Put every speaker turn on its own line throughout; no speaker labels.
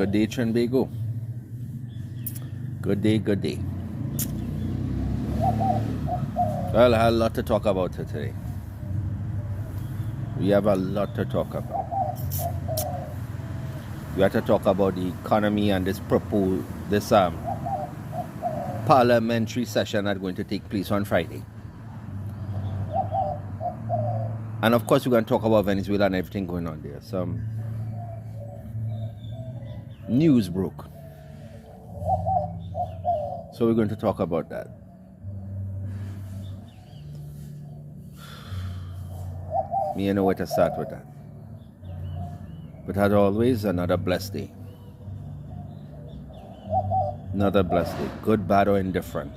Good day, Trinidad. Good day, good day. Well, I have a lot to talk about today. We have a lot to talk about. We have to talk about the economy and this parliamentary session that's going to take place on Friday. And of course, we're going to talk about Venezuela and everything going on there. Some news broke. So we're going to talk about that. Me, I know where to start with that. But as always, another blessed day. Another blessed day. Good, bad, or indifferent.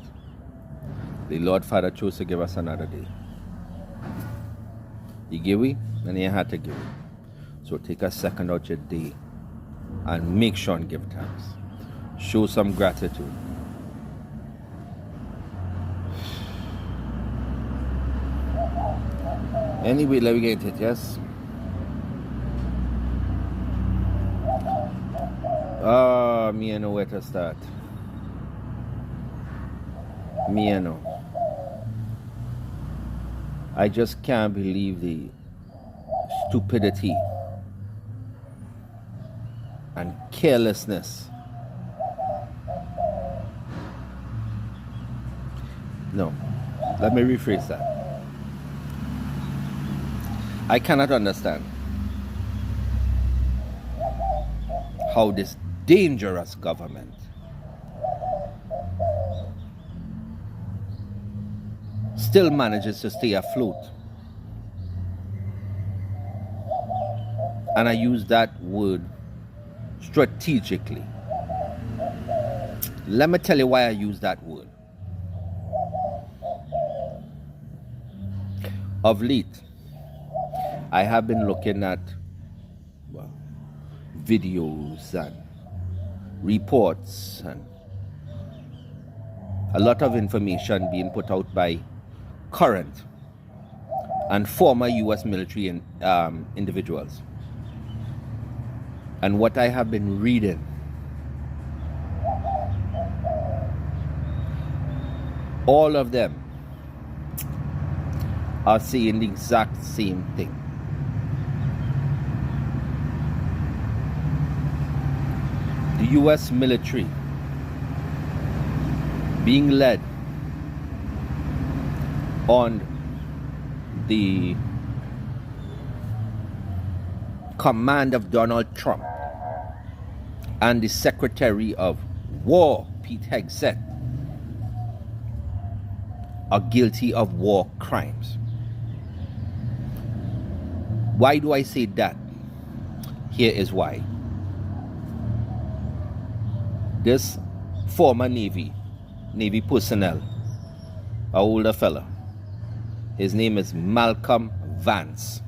The Lord Father chose to give us another day. He gave it, and He had to give it. So take a second out your day and make sure and give thanks. Show some gratitude. Anyway, let me get it, yes? Me I know where to start. Me I know. I just can't believe the stupidity and carelessness. No, let me rephrase that. I cannot understand how this dangerous government still manages to stay afloat. And I use that word strategically. Let me tell you why I use that word. Of late, I have been looking at videos and reports and a lot of information being put out by current and former U.S. military individuals. And what I have been reading, all of them are saying the exact same thing. The U.S. military being led on the command of Donald Trump and the Secretary of War, Pete Hegseth, are guilty of war crimes. Why do I say that? Here is why. This former Navy personnel, an older fella, his name is Malcolm Vance.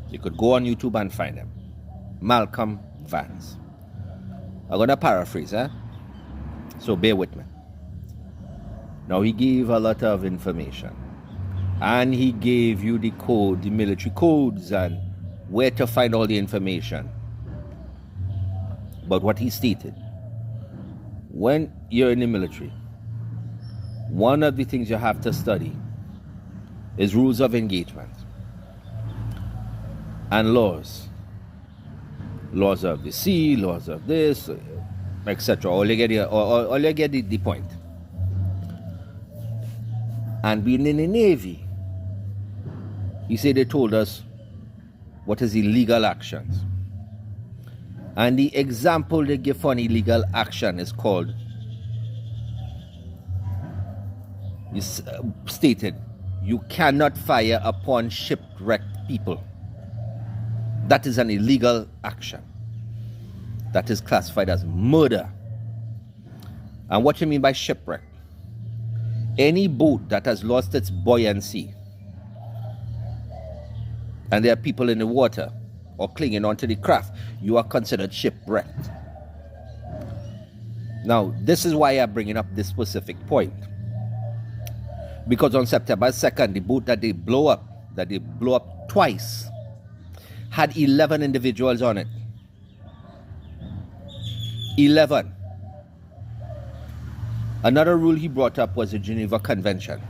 You could go on YouTube and find him. Malcolm Vance. I'm going to paraphrase, so bear with me. Now, he gave a lot of information. And he gave you the code, the military codes, and where to find all the information. But what he stated, when you're in the military, one of the things you have to study is rules of engagement and laws. Laws of the sea, laws of this, etc. All you get the point. And being in the Navy, he said they told us what is illegal actions. And the example they give for an illegal action is called, stated, you cannot fire upon shipwrecked people. That is an illegal action. That is classified as murder. And what you mean by shipwreck? Any boat that has lost its buoyancy and there are people in the water or clinging onto the craft, you are considered shipwrecked. Now, this is why I'm bringing up this specific point. Because on September 2nd, the boat that they blow up twice, had 11 individuals on it. 11. Another rule he brought up was the Geneva Convention.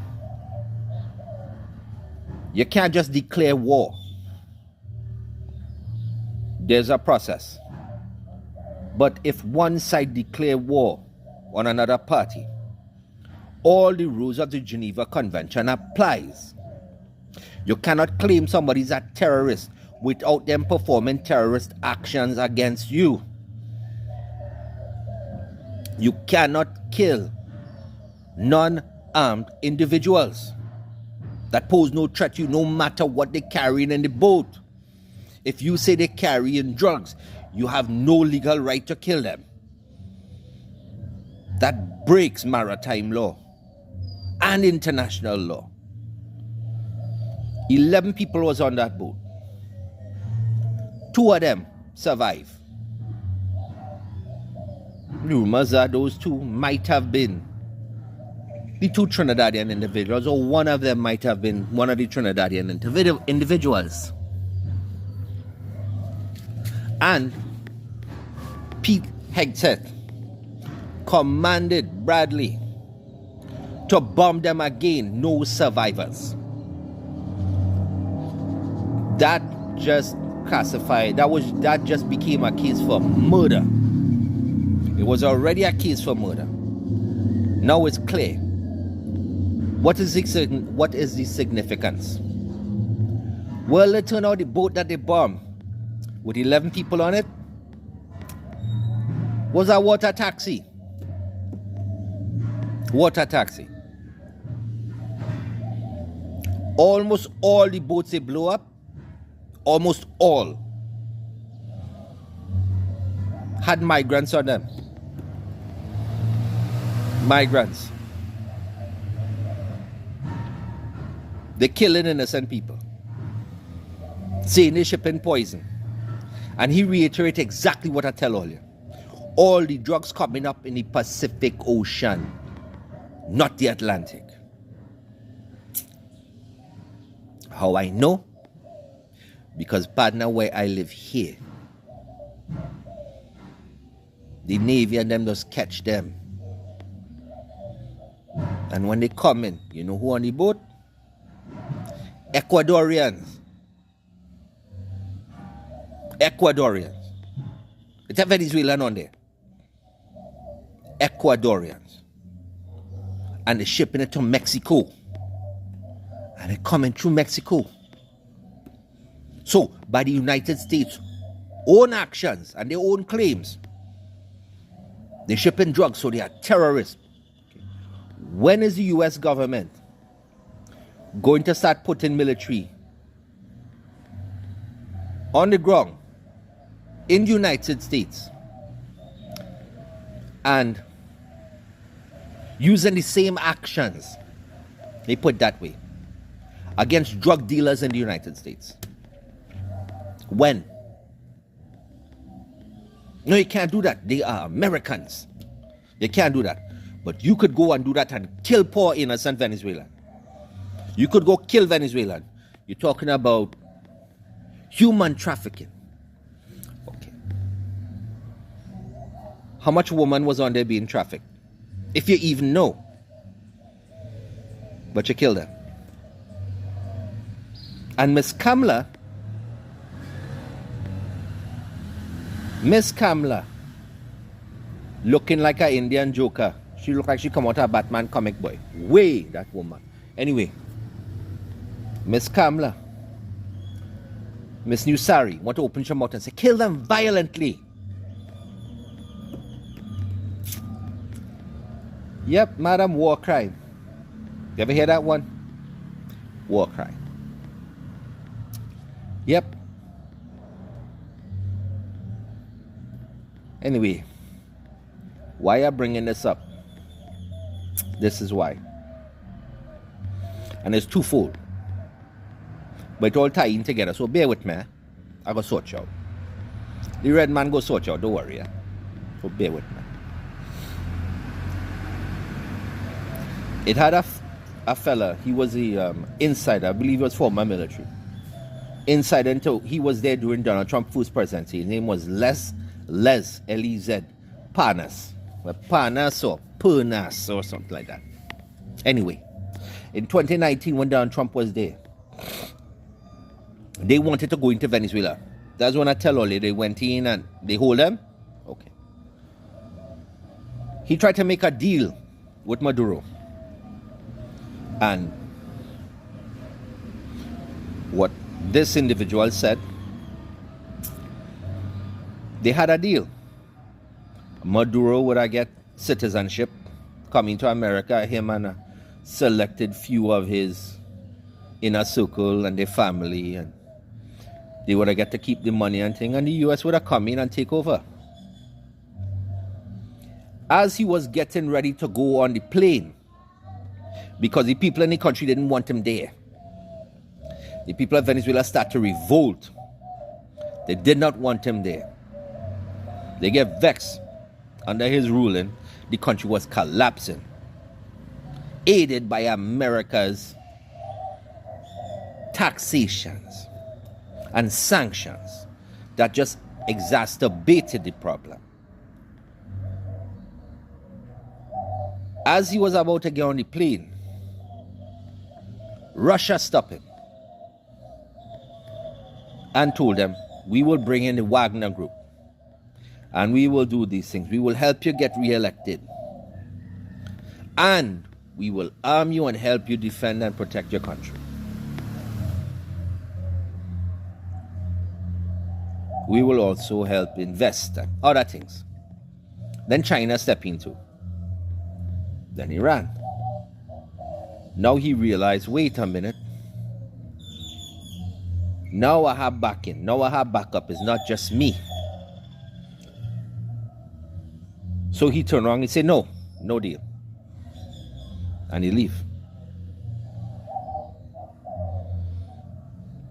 You can't just declare war. There's a process. But if one side declare war on another party, all the rules of the Geneva Convention applies. You cannot claim somebody's a terrorist without them performing terrorist actions against you. You cannot kill non-armed individuals that pose no threat to you, no matter what they're carrying in the boat. If you say they're carrying drugs, you have no legal right to kill them. That breaks maritime law and international law. 11 people was on that boat. 2 of them survived. Rumors are those 2 might have been the 2 Trinidadian individuals, or one of them might have been one of the Trinidadian individuals. And Pete Hegseth commanded Bradley to bomb them again. No survivors. That just classified, that just became a case for murder. It was already a case for murder. Now it's clear. What is the significance? Well, it turned out the boat that they bombed with 11 people on it was a water taxi. Water taxi. Almost all the boats they blew up, almost all, had migrants on them. Migrants. They're killing innocent people, saying they're shipping poison. And he reiterated exactly what I tell all you. All the drugs coming up in the Pacific Ocean, not the Atlantic. How I know? Because partner, where I live here, the Navy and them just catch them. And when they come in, you know who on the boat? Ecuadorians. It's a Venezuelan on there. Ecuadorians. And they're shipping it to Mexico. And they're coming through Mexico. So, by the United States' own actions and their own claims, they're shipping drugs, so they are terrorists. When is the US government going to start putting military on the ground in the United States and using the same actions, they put that way, against drug dealers in the United States? When? No, you can't do that. They are Americans. You can't do that. But you could go and do that and kill poor innocent Venezuelan. You could go kill Venezuelan. You're talking about human trafficking. Okay. How much woman was on there being trafficked? If you even know. But you killed her. And Miss Kamala, looking like an Indian Joker. She looked like she come out of a Batman comic boy. Way, that woman. Anyway, Miss Kamala, Miss Nusari, want to open her mouth and say, kill them violently. Yep, madam, war crime. You ever hear that one? War crime. Yep. Anyway, why am I bringing this up? This is why. And it's twofold. But it all tying together. So bear with me. I go sort you out. The red man go sort you out. Don't worry. So bear with me. It had a fella. He was the insider. I believe he was former military. Insider until he was there during Donald Trump's first presidency. His name was Les, L-E-Z, Panas. Panas or Pernas or something like that. Anyway, in 2019 when Donald Trump was there, they wanted to go into Venezuela. That's when I tell all they went in and they hold them. Okay. He tried to make a deal with Maduro. And what this individual said, they had a deal. Maduro would get citizenship coming to America, him and a selected few of his inner circle and their family, and they would get to keep the money and thing, and the US would have come in and take over. As he was getting ready to go on the plane, because the people in the country didn't want him there, the people of Venezuela started to revolt. They did not want him there. They get vexed. Under his ruling, the country was collapsing, aided by America's taxations and sanctions that just exacerbated the problem. As he was about to get on the plane, Russia stopped him and told him, we will bring in the Wagner group and we will do these things. We will help you get re-elected, and we will arm you and help you defend and protect your country. We will also help invest and other things. Then China stepped in too. Then Iran. Now he realized, wait a minute. Now I have backing. Now I have backup. It's not just me. So he turned around and said, no deal. And he leave.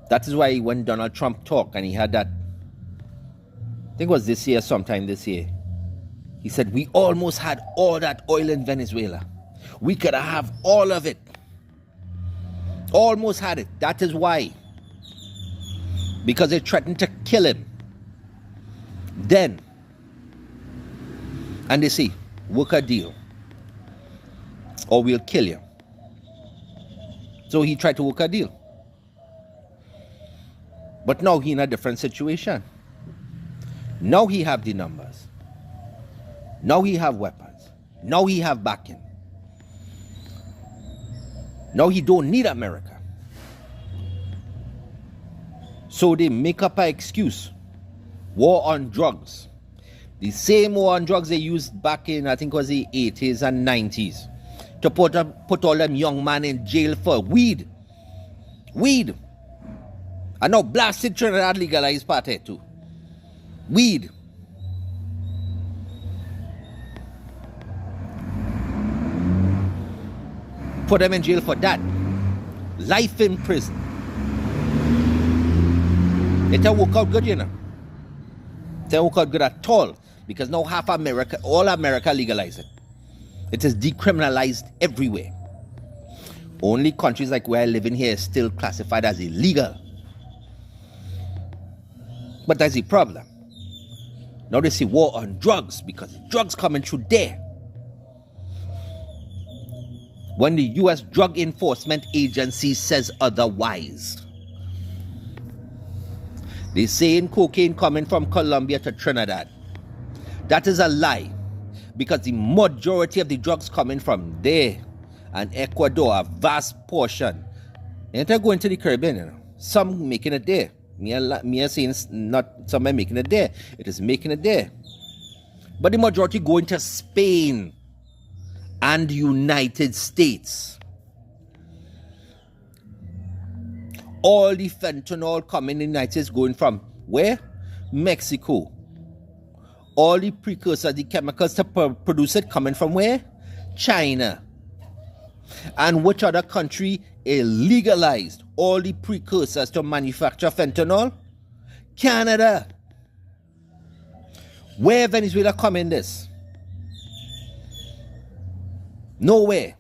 That is why when Donald Trump talked and he had that, I think it was this year, sometime this year, he said, we almost had all that oil in Venezuela. We could have all of it. Almost had it. That is why. Because they threatened to kill him. Then, and they say, work a deal, or we'll kill you. So he tried to work a deal. But now he's in a different situation. Now he have the numbers. Now he have weapons. Now he have backing. Now he don't need America. So they make up an excuse. War on drugs. The same war on drugs they used back in, I think it was the 80s and 90s. To put all them young men in jail for weed. Weed. And now blasted Trinidad legalized part here too. Weed. Put them in jail for that. Life in prison. It don't work out good, you know. It don't work out good at all. Because now half America, all America legalized it. It is decriminalized everywhere. Only countries like where I live in here is still classified as illegal. But that's the problem. Now they say war on drugs because drugs coming through there. When the U.S. Drug Enforcement Agency says otherwise. They saying cocaine coming from Colombia to Trinidad. That is a lie. Because the majority of the drugs coming from there and Ecuador, a vast portion. They ain't going to the Caribbean, you know. Some making it there. Me saying not some are making it there. It is making it there. But the majority going to Spain and the United States. All the fentanyl coming in the United States going from where? Mexico. All the precursors, the chemicals to produce it coming from where? China. And which other country illegalized all the precursors to manufacture fentanyl? Canada. Where Venezuela come in this? Nowhere.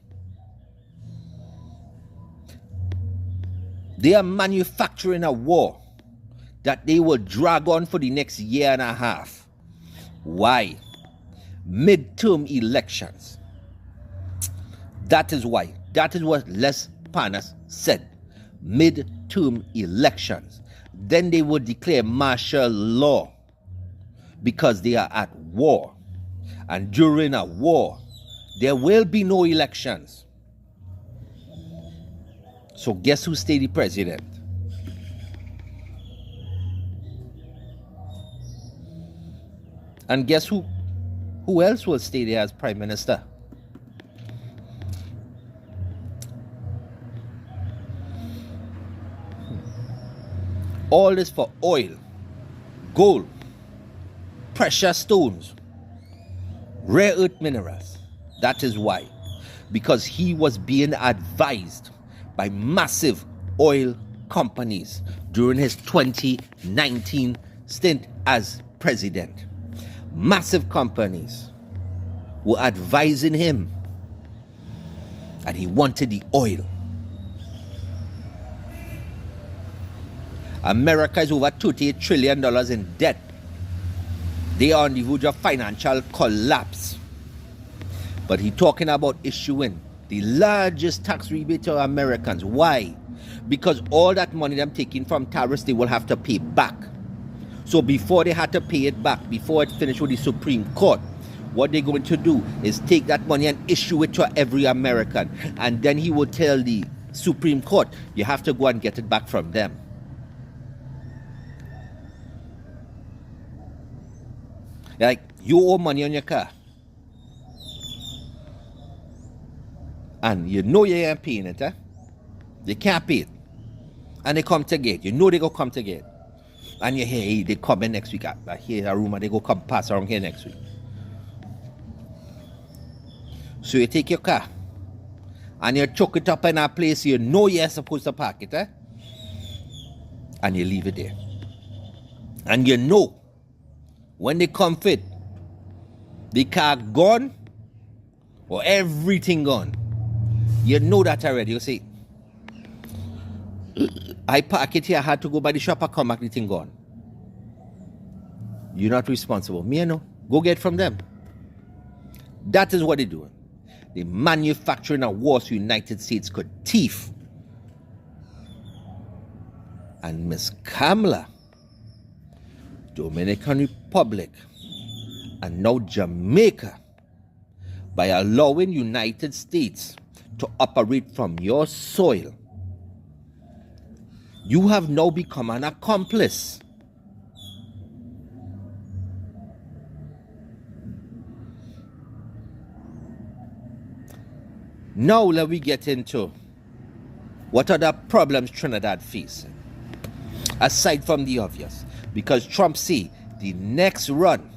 They are manufacturing a war that they will drag on for the next year and a half. Why? midterm elections. That is why. That is what Les Panas said. Midterm elections. Then they would declare martial law because they are at war. And during a war, there will be no elections. So guess who stayed the president? And guess who else will stay there as prime minister? All this for oil, gold, precious stones, rare earth minerals. That is why. Because he was being advised by massive oil companies during his 2019 stint as president. Massive companies were advising him that he wanted the oil. America is over $38 trillion in debt. They are on the verge of financial collapse. But he's talking about issuing the largest tax rebate to Americans. Why? Because all that money them taking from tariffs, they will have to pay back. So before they had to pay it back, before it finished with the Supreme Court, what they're going to do is take that money and issue it to every American. And then he will tell the Supreme Court, you have to go and get it back from them. Like, you owe money on your car. And you know you ain't paying it, eh? They can't pay it. And they come to get. You know they go come to get. And you hear, hey, they coming next week. I hear a rumor they go come pass around here next week. So you take your car and you chuck it up in a place you know you're supposed to park it, eh? And you leave it there. And you know when they come fit, the car gone or everything gone. You know that already. You say, I park it here, I had to go by the shop, I come back, the thing gone. You're not responsible. Me, I know. Go get from them. That is what they're doing. They're manufacturing a war so United States could thief. And Miss Kamala, Dominican Republic, and now Jamaica, by allowing United States to operate from your soil, you have now become an accomplice. Now let me get into what other problems Trinidad face, aside from the obvious. Because Trump say the next run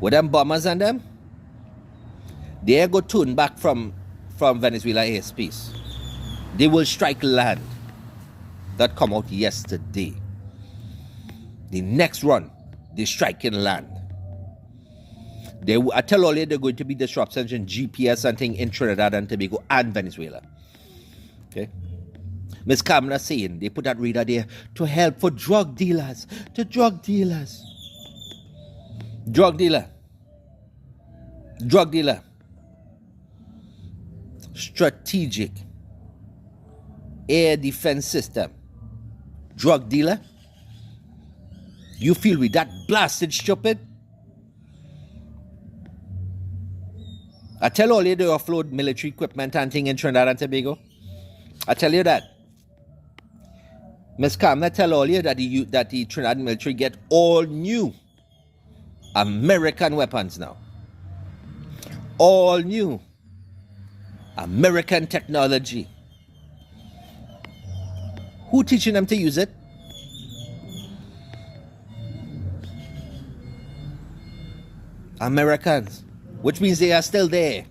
with them bombers and them, they go turn back from Venezuela airspace. They will strike land. That come out yesterday. The next run, they striking land. I tell all you they're going to be disruptions in GPS and thing in Trinidad and Tobago and Venezuela. Okay? Ms. Kamala saying they put that radar there to help for drug dealers. To drug dealers. Drug dealer. Drug dealer. Strategic air defense system. Drug dealer. You feel with that blasted stupid? I tell all you they offload military equipment and thing in Trinidad and Tobago. I tell you that. Ms. Kamala tell all you that the Trinidad military get all new American weapons now. All new American technology. Who teaching them to use it? Americans. Which means they are still there.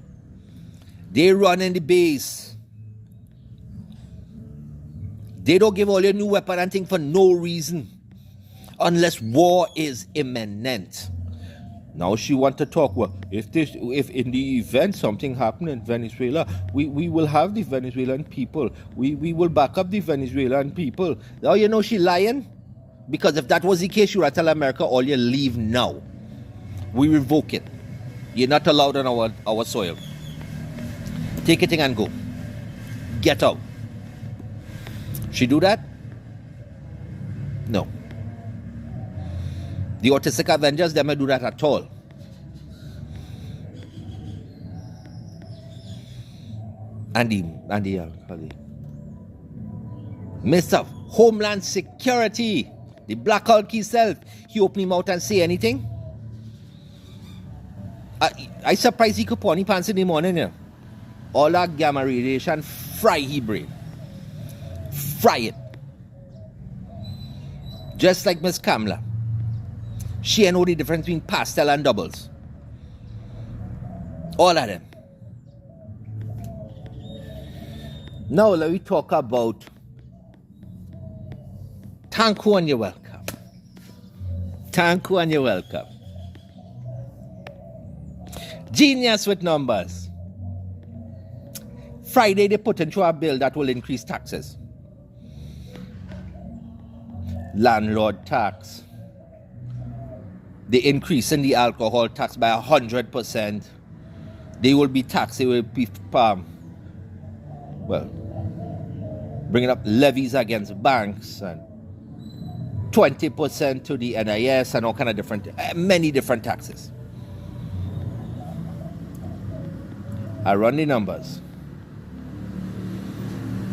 They run in the base. They don't give all your new weapon and thing for no reason. Unless war is imminent. Now she want to talk, well, if in the event something happened in Venezuela, we will have the Venezuelan people. We will back up the Venezuelan people. Now you know she lying? Because if that was the case, she would tell America, all you leave now. We revoke it. You're not allowed on our soil. Take it in and go. Get out. She do that? No. The autistic Avengers, they may do that at all. And the Mr. Homeland Security, the Black Hulk himself, he open him out and say anything? I surprised he could put on his pants in the morning. Yeah. All that gamma radiation fry his brain. Fry it. Just like Miss Kamala. She know the difference between pastel and doubles. All of them. Now let me talk about Tanku and you're welcome. Tanku and you're welcome. Genius with numbers. Friday they put into a bill that will increase taxes. Landlord tax. The increase in the alcohol tax by 100%. They will be taxed. They will be bringing up levies against banks and 20% to the NIS and all kind of different, many different taxes. I run the numbers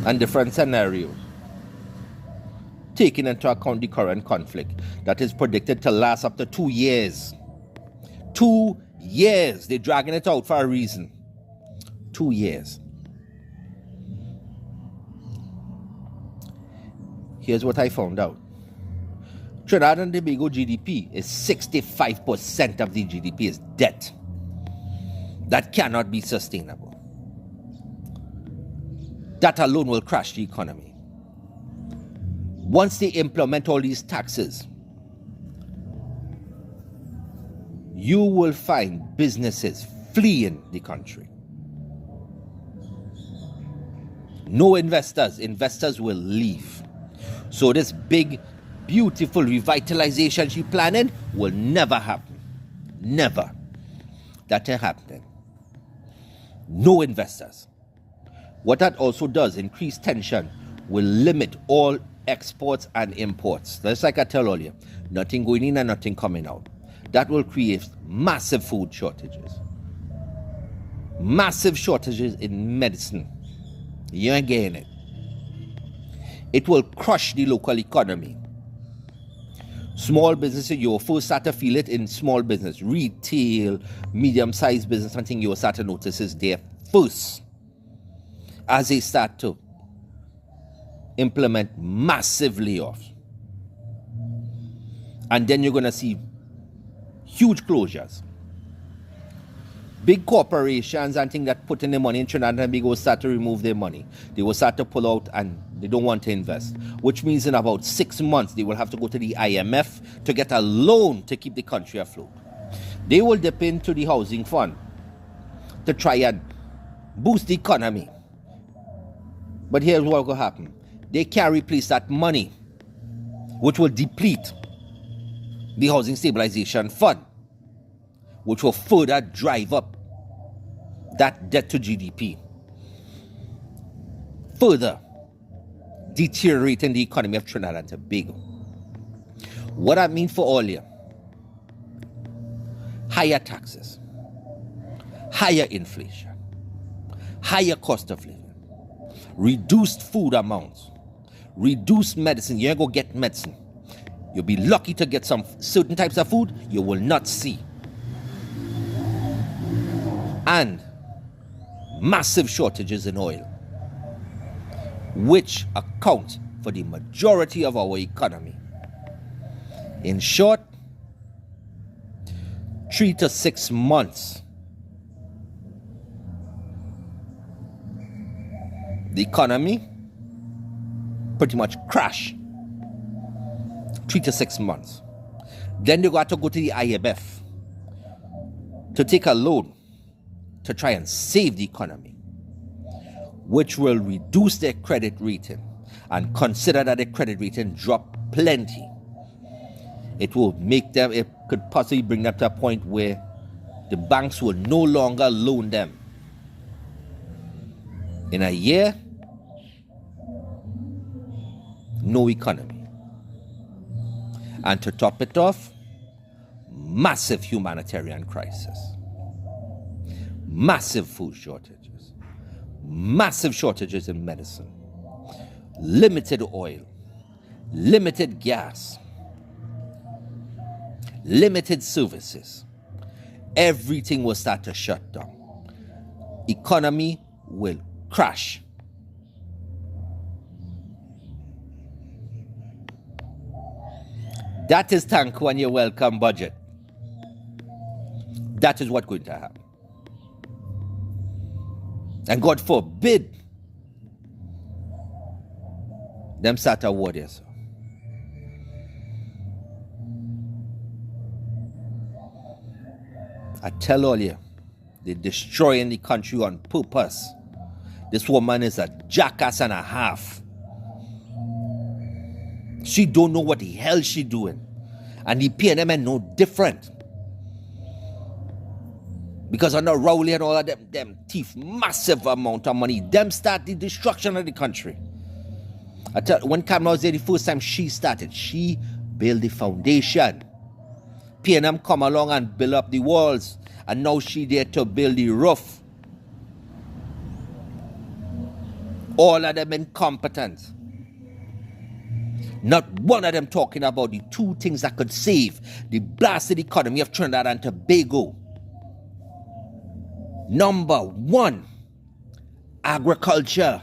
and different scenarios, taking into account the current conflict that is predicted to last up to 2 years. 2 years. They're dragging it out for a reason. 2 years. Here's what I found out. Trinidad and Tobago GDP is 65% of the GDP is debt. That cannot be sustainable. That alone will crash the economy. Once they implement all these taxes, you will find businesses fleeing the country. No investors. Investors will leave. So this big, beautiful revitalization she's planning will never happen. Never. That ain't happening. No investors. What that also does, increase tension, will limit all exports and imports. That's like I tell all you, nothing going in and nothing coming out. That will create massive food shortages. Massive shortages in medicine. You ain't getting it. It will crush the local economy. Small businesses, you will first start to feel it in small business, retail, medium-sized business, something you will start to notice is there first as they start to implement massive layoffs. And then you're going to see huge closures. Big corporations and things that put in their money in Trinidad and Tobago will start to remove their money. They will start to pull out and they don't want to invest. Which means in about 6 months, they will have to go to the IMF to get a loan to keep the country afloat. They will dip into the housing fund to try and boost the economy. But here's what will happen. They can't replace that money, which will deplete the housing stabilization fund, which will further drive up that debt to GDP, further deteriorating the economy of Trinidad and Tobago. What that means for all you? Higher taxes, higher inflation, higher cost of living, reduced food amounts, reduced medicine. You ain't go get medicine. You'll be lucky to get some certain types of food you will not see. And massive shortages in oil, which account for the majority of our economy. In short, 3 to 6 months, the economy pretty much crash. 3 to 6 months. Then they got to go to the IMF to take a loan to try and save the economy, which will reduce their credit rating, and consider that their credit rating drop plenty. It will make them, it could possibly bring them to a point where the banks will no longer loan them. In a year, no economy. And to top it off, massive humanitarian crisis. Massive food shortages. Massive shortages in medicine. Limited oil. Limited gas. Limited services. Everything will start to shut down. Economy will crash. That is thank you and your welcome budget. That is what's going to happen. And God forbid them start a war there, sir. I tell all you, they're destroying the country on purpose. This woman is a jackass and a half. She don't know what the hell she doing. And the PNM no different. Because under Rowley and all of them thief massive amount of money. Them start the destruction of the country. I tell when Kamala was there the first time she started, she built the foundation. PNM come along and build up the walls. And now she there to build the roof. All of them incompetent. Not one of them talking about the two things that could save the blasted economy of Trinidad and Tobago. Number one, agriculture.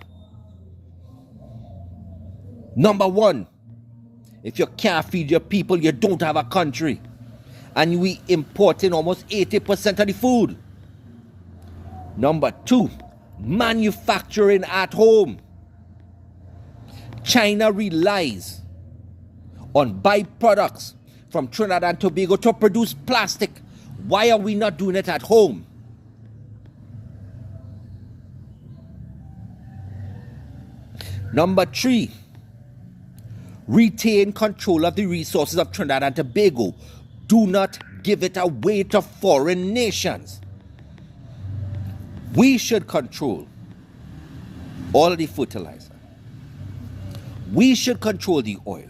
Number one, if you can't feed your people, you don't have a country. And we importing almost 80% of the food. Number two, manufacturing at home. China relies on byproducts from Trinidad and Tobago to produce plastic. Why are we not doing it at home? Number three, retain control of the resources of Trinidad and Tobago. Do not give it away to foreign nations. We should control all of the fertilizer. We should control the oil.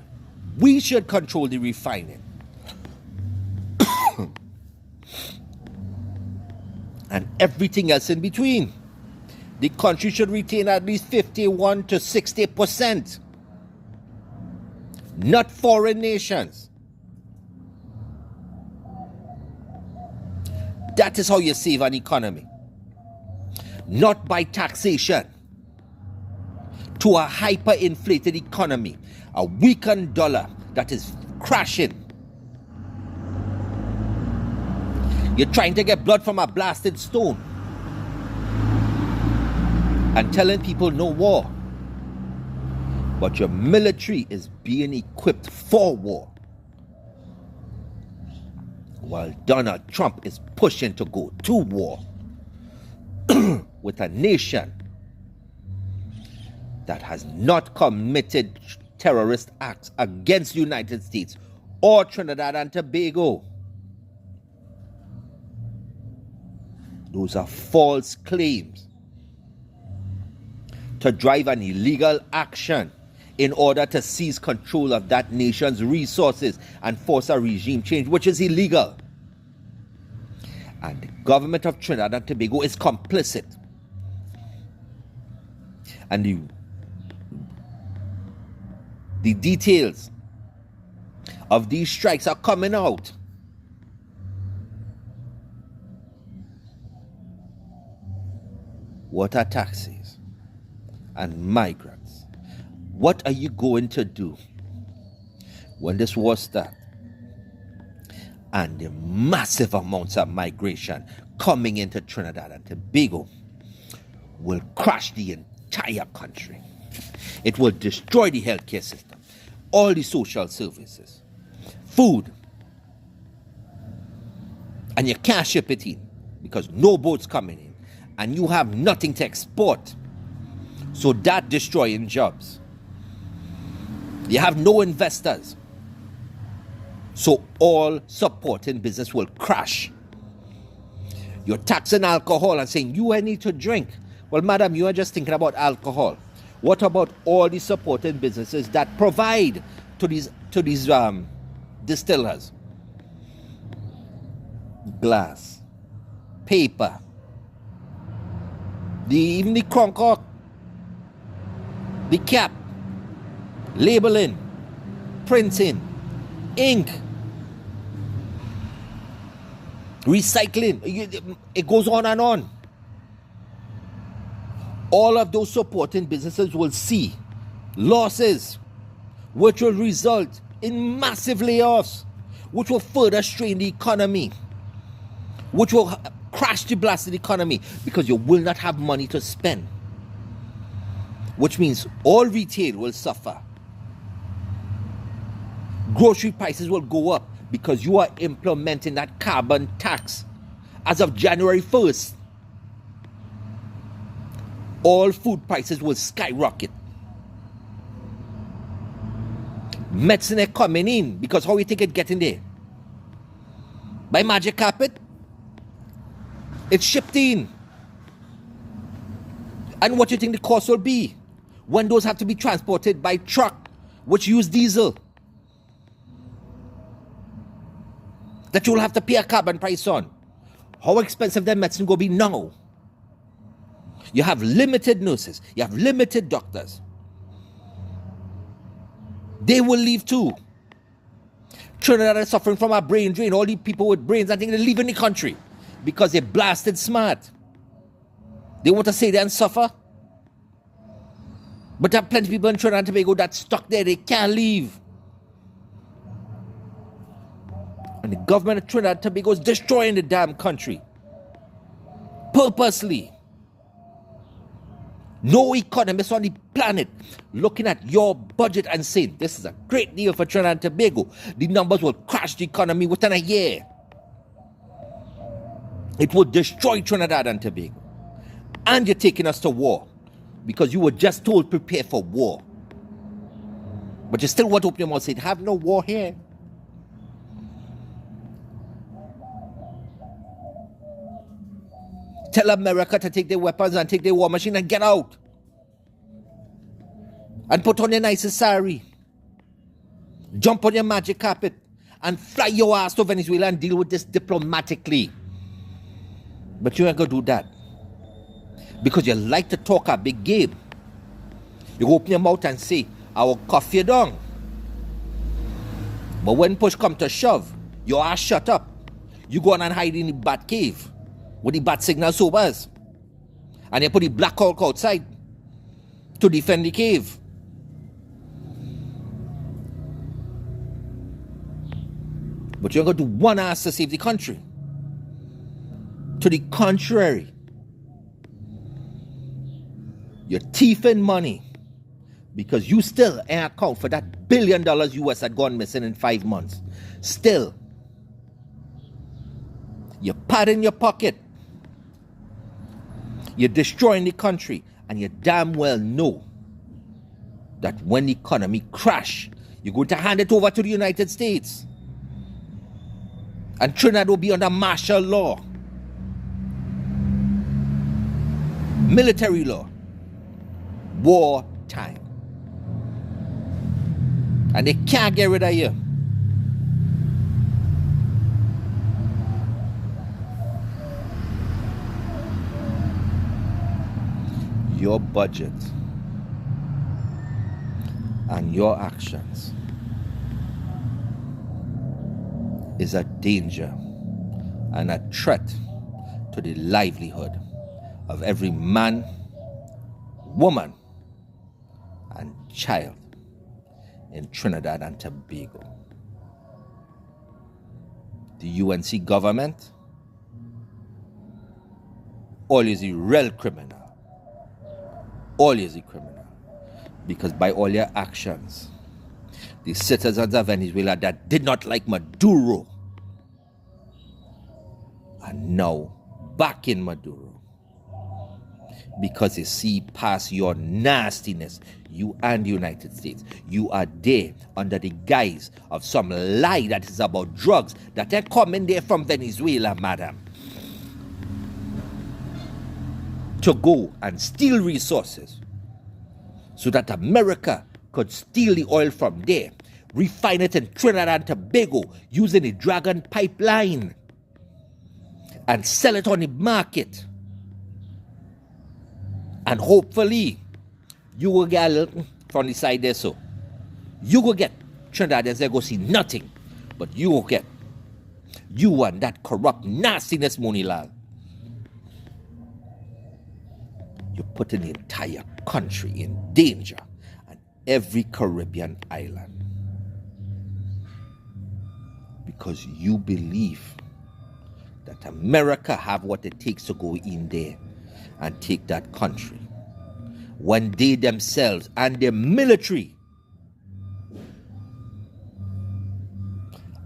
We should control the refining. And everything else in between. The country should retain at least 51 to 60%. Not foreign nations. That is how you save an economy. Not by taxation. To a hyperinflated economy. A weakened dollar that is crashing. You're trying to get blood from a blasted stone. And telling people no war. But your military is being equipped for war. While Donald Trump is pushing to go to war with a nation that has not committed terrorist acts against the United States or Trinidad and Tobago. Those are false claims to drive an illegal action in order to seize control of that nation's resources and force a regime change, which is illegal. And the government of Trinidad and Tobago is complicit. And the details of these strikes are coming out. Water taxis and migrants. What are you going to do when this war starts? And the massive amounts of migration coming into Trinidad and Tobago will crash the entire country. It will destroy the healthcare system, all the social services, food. And you can't ship it in because no boats coming in. And you have nothing to export. So that destroying jobs. You have no investors. So all supporting business will crash. You're taxing alcohol and saying you need to drink. Well, madam, you are just thinking about alcohol. What about all the supporting businesses that provide to these distillers? Glass, paper, even the Concord, the cap, labeling, printing, ink, recycling. It goes on and on. All of those supporting businesses will see losses, which will result in massive layoffs, which will further strain the economy, which will crash the blasted economy, because you will not have money to spend, which means all retail will suffer. Grocery prices will go up because you are implementing that carbon tax as of January 1st. All food prices will skyrocket. Medicine are coming in, because how you think it getting there? By magic carpet? It's shipped in. And what do you think the cost will be when those have to be transported by truck, which use diesel? That you will have to pay a carbon price on. How expensive that medicine will be now? You have limited nurses. You have limited doctors. They will leave too. Trinidad is suffering from a brain drain. All the people with brains, I think they're leaving the country because they're blasted smart. They want to stay there and suffer. But there are plenty of people in Trinidad and Tobago that's stuck there. They can't leave. And the government of Trinidad and Tobago is destroying the damn country. Purposely. No economist on the planet looking at your budget and saying, this is a great deal for Trinidad and Tobago. The numbers will crash the economy within a year. It will destroy Trinidad and Tobago. And you're taking us to war because you were just told prepare for war. But you still want to open your mouth and say, have no war here. Tell America to take their weapons and take their war machine and get out. And put on your nicest saree. Jump on your magic carpet and fly your ass to Venezuela and deal with this diplomatically. But you ain't gonna do that. Because you like to talk a big game. You open your mouth and say, I will cuff you down. But when push come to shove, your ass shut up. You go on and hide in the bat cave with the bat signal sobers. And you put the Black Hawk outside to defend the cave. But you're going to do one ass to save the country. To the contrary, you're thieving money because you still ain't account for that $1 billion US had gone missing in 5 months. Still, you're padding your pocket. You're destroying the country, and you damn well know that when the economy crash, you're going to hand it over to the United States. And Trinidad will be under martial law, military law, war time. And they can't get rid of you. Your budget and your actions is a danger and a threat to the livelihood of every man, woman, and child in Trinidad and Tobago. The UNC government, always a real criminal. Always a criminal. Because by all your actions, the citizens of Venezuela that did not like Maduro are now back in Maduro. Because they see past your nastiness, you and the United States. You are there under the guise of some lie that is about drugs that are coming there from Venezuela, madam. to go and steal resources so that America could steal the oil from there, refine it in Trinidad and Tobago using the Dragon pipeline, and sell it on the market. And hopefully, you will get a little from the side there, so you will get Trinidadians, they go see nothing, but you will get you and that corrupt nastiness, Monilal. You're putting the entire country in danger and every Caribbean island because you believe that America have what it takes to go in there and take that country when they themselves and their military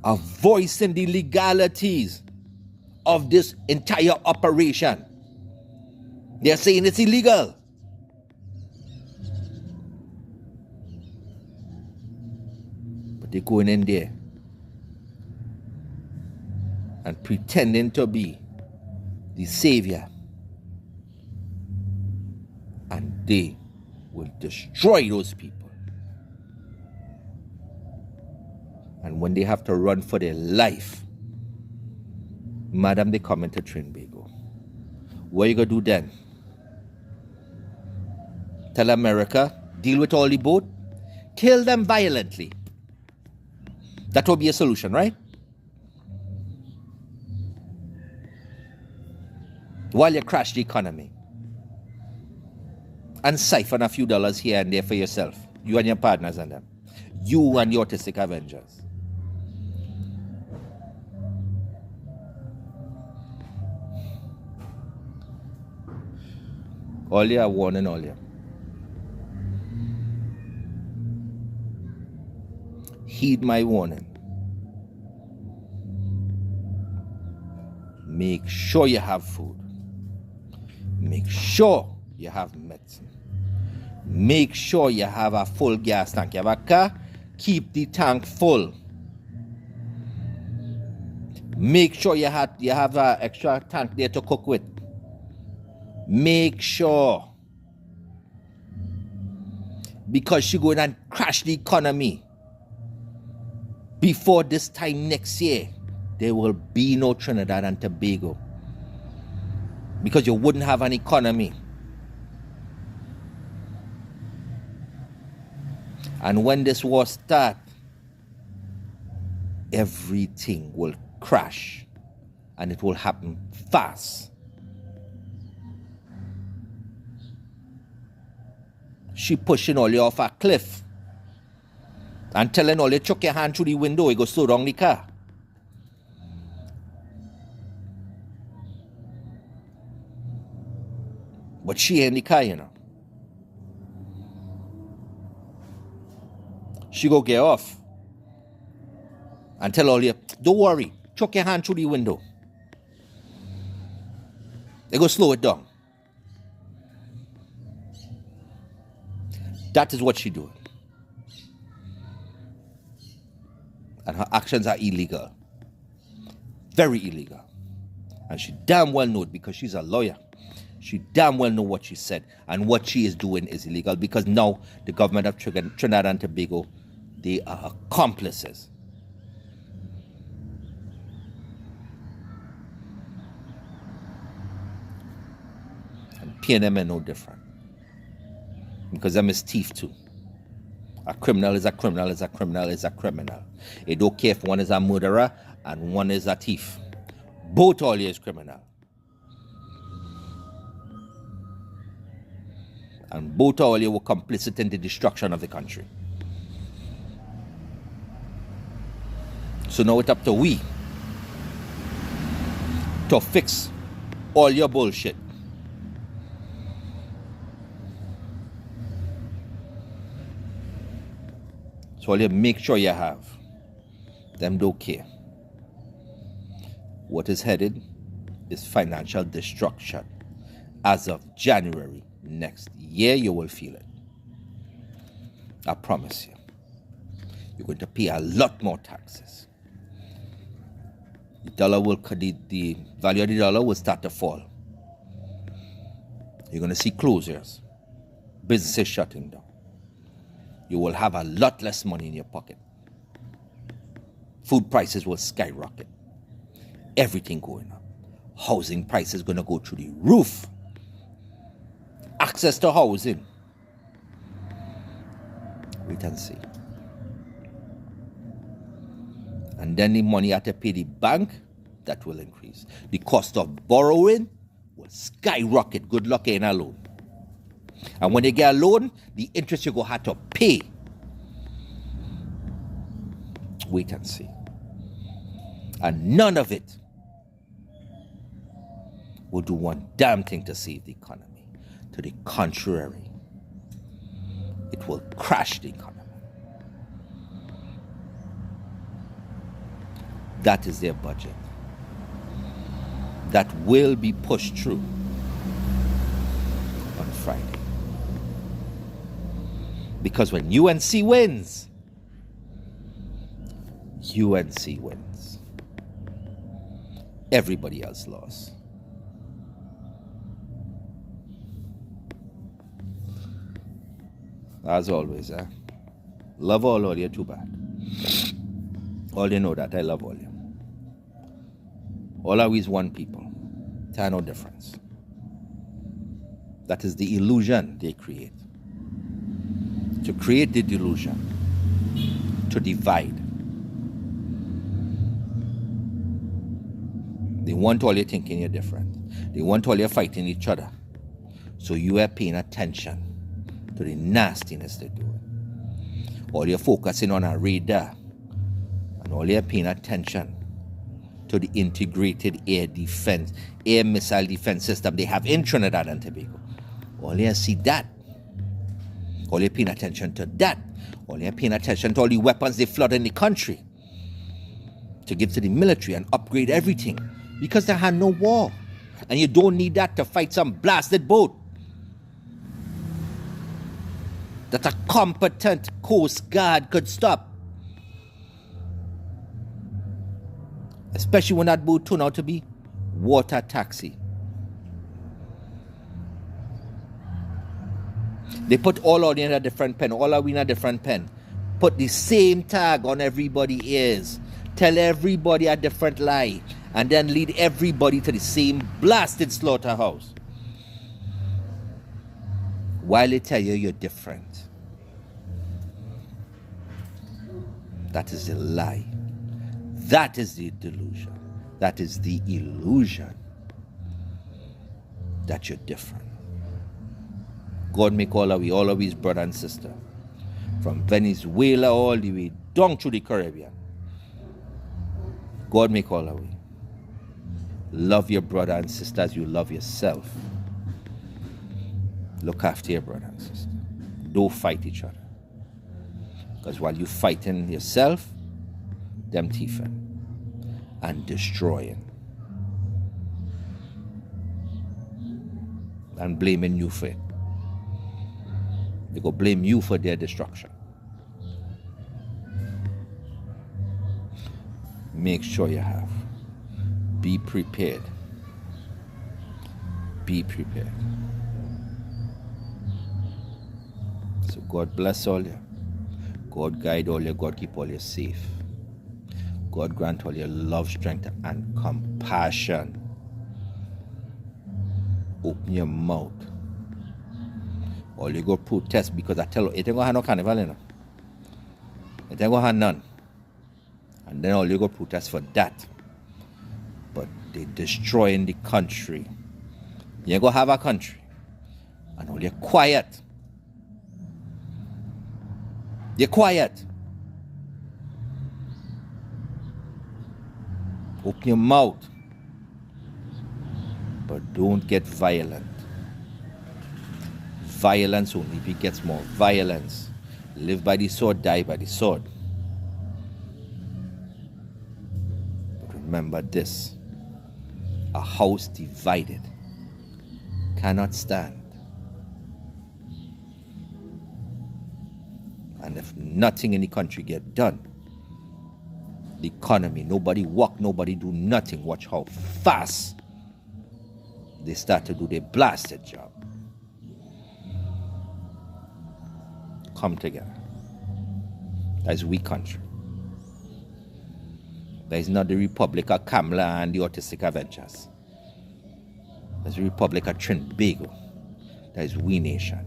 are voicing the legalities of this entire operation. They're saying it's illegal. But they're going in there and pretending to be the savior. And they will destroy those people. And when they have to run for their life, madam, they come into Trinidad. What are you going to do then? Tell America, deal with all the boat, kill them violently. That will be a solution, right? While you crash the economy. And siphon a few dollars here and there for yourself. You and your partners and them. You and the autistic Avengers. All you are warning all you. Heed my warning. Make sure you have food. Make sure you have medicine. Make sure you have a full gas tank. You have a car, keep the tank full. Make sure you have an extra tank there to cook with. Make sure. Because she's going to crash the economy. Before this time next year, there will be no Trinidad and Tobago. Because you wouldn't have an economy. And when this war starts, everything will crash. And it will happen fast. She pushing all you off a cliff. And telling all you chuck your hand through the window, it goes slow down the car. But she in the car, you know. She go get off. And tell all you, don't worry, chuck your hand through the window. They go slow it down. That is what she doing. And her actions are illegal. Very illegal. And she damn well knows because she's a lawyer. She damn well know what she said. And what she is doing is illegal because now the government of Trinidad and Tobago, they are accomplices. And PNM are no different. Because them is thief too. A criminal is a criminal is a criminal is a criminal. It don't care if one is a murderer and one is a thief. Both all is criminal. And both all you were complicit in the destruction of the country. So now it's up to we to fix all your bullshit. So all you make sure you have. Them don't care. What is headed is financial destruction. As of January next year, you will feel it. I promise you. You're going to pay a lot more taxes. The value of the dollar will start to fall. You're going to see closures, businesses shutting down. You will have a lot less money in your pocket. Food prices will skyrocket. Everything going up. Housing prices going to go through the roof. Access to housing. Wait and see. And then the money you have to pay the bank, that will increase. The cost of borrowing will skyrocket. Good luck getting a loan. And when you get a loan, the interest you're going to have to pay. Wait and see. And none of it will do one damn thing to save the economy. To the contrary, it will crash the economy. That is their budget. That will be pushed through on Friday. Because when UNC wins, everybody else lost. As always, love all you, too bad. All you know that I love all you. All always one people. There no difference. That is the illusion they create. To create the delusion. To divide. They want all you thinking you're different. They want all you fighting each other. So you are paying attention to the nastiness they're doing. All you're focusing on a radar. And all you're paying attention to the integrated air missile defense system they have in Trinidad and Tobago. All you see that. All you're paying attention to that. All you're paying attention to all the weapons they flood in the country to give to the military and upgrade everything because they had no war. And you don't need that to fight some blasted boat that a competent Coast Guard could stop. Especially when that boat turned out to be water taxi. They put all of you in a different pen, all of we in a different pen. Put the same tag on everybody's ears. Tell everybody a different lie. And then lead everybody to the same blasted slaughterhouse. While they tell you you're different. That is the lie. That is the delusion. That is the illusion that you're different. God make all of we brother and sister. From Venezuela all the way down through the Caribbean. God make all of we. Love your brother and sister as you love yourself. Look after your brother and sister. Don't fight each other. Because while you're fighting yourself, them thieving and destroying and blaming you for it. They go blame you for their destruction. Make sure you have. Be prepared. Be prepared. So God bless all you. God guide all you. God keep all you safe. God grant all your love, strength, and compassion. Open your mouth. All you go protest because I tell you, it ain't gonna have no carnival, you know. It ain't gonna have none. And then all you go protest for that. But they destroying the country. You ain't gonna have a country. And all you're quiet. You're quiet. Open your mouth. But don't get violent. Violence only begets more violence. Live by the sword, die by the sword. But remember this. A house divided cannot stand. And if nothing in the country get done, the economy, nobody work, nobody do nothing. Watch how fast they start to do their blasted job. come together. That is we country. That is not the Republic of Kamala and the Autistic Adventures. That is the Republic of Trinidad. That is we nation.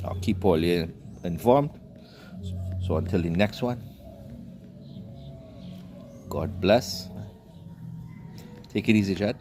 I'll keep all you informed. So until the next one, God bless. Take it easy, Chad.